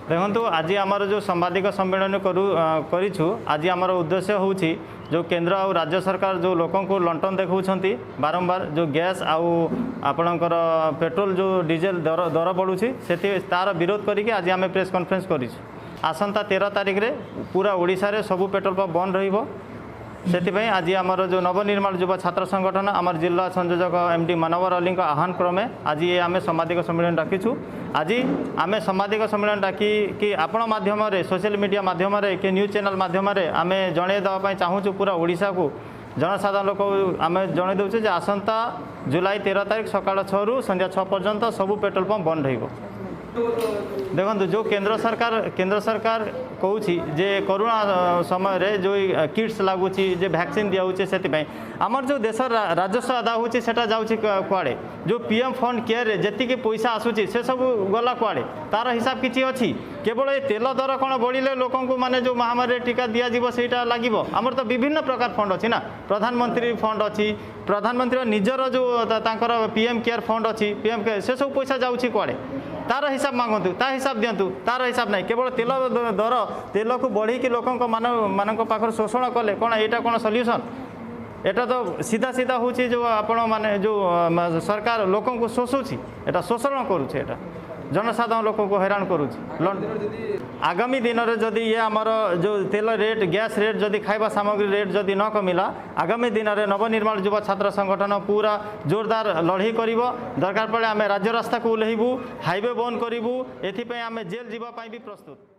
देखु आज आमर जो सांबादिक सम्मेलन करूँ आज आमर उद्देश्य हूँ जो केंद्र और राज्य सरकार जो लोक को लंटन देखा बारंबार जो गैस आउ आपणकर पेट्रोल जो डीजेल दर बढ़ुची से तार विरोध करके आज आम प्रेस कॉन्फ्रेंस कर आसंता 13 तारिख रे पूरा ओडिशा रे सबू पेट्रोल पंप बंद रहिबो से आज आमर जो नवनिर्माण युवा छात्र संगठन आमर जिला संयोजक एमडी मानवर अली आह्वान क्रमे आज ये आम सांबादिक सम्मेलन डाकिछु। आज आम सांबादिक सम्मेलन डाकी कि आपण माध्यम सोशल मीडिया माध्यम कि न्यूज चैनल माध्यम आम जन देवाई चाहूँ पूरा ओडिशा को जनसाधारण लोक आम जन दूचे आसंता जुलाई 13 तारिख सकाळ 6 रु संध्या 6 पर्यंत सबू पेट्रोल पंप बंद रहिबो। देखो जो केंद्र सरकार कहूँ जे कोरोना समय रे जो किट्स लगुच जे वैक्सीन दिया से आमर जो देश राजस्व आदा होची सेटा जाउची कुआड़े जो पीएम फंड केयर जी पैसा आसूची से सब गला कुआड़े तार हिसाब किसी अच्छी केवल ये तेल दर कौन बढ़िले लोक माने जो महामारी टीका दिया जीवो सेटा लागिबो आमर तो विभिन्न प्रकार फंड अच्छी ना प्रधानमंत्री फंड अच्छी प्रधानमंत्री निजर जो तांकर पीएम केयर फंड अच्छी पीएम केयर से सब पैसा जाउची कुआड़े तार हिसाब मांगतु ता हिसाब दिंतु तार हिसाब नहीं केवल तेल दर तेल को बढ़ी लोक मान पाखर शोषण कले कौन यहाँ कौन सल्यूशन एटा तो सीधा सीधा हूँ जो आपण माने जो सरकार लोक को शोषुची एटा शोषण करुचे एटा जनसाधारण लोक को हैरान करुची। आगामी दिन में जदि ये आमर जो तेल रेट गैस रेट जदि खाइबा सामग्री रेट जदि न कमिला आगामी दिन में नवनिर्माण युवा छात्र संगठन पूरा जोरदार लड़ाई करिबो दरकार पड़े आम राज्य रास्ता को ओह्लैबू हाईवे बंद करूँ एथि आम जेल जीवाई भी प्रस्तुत।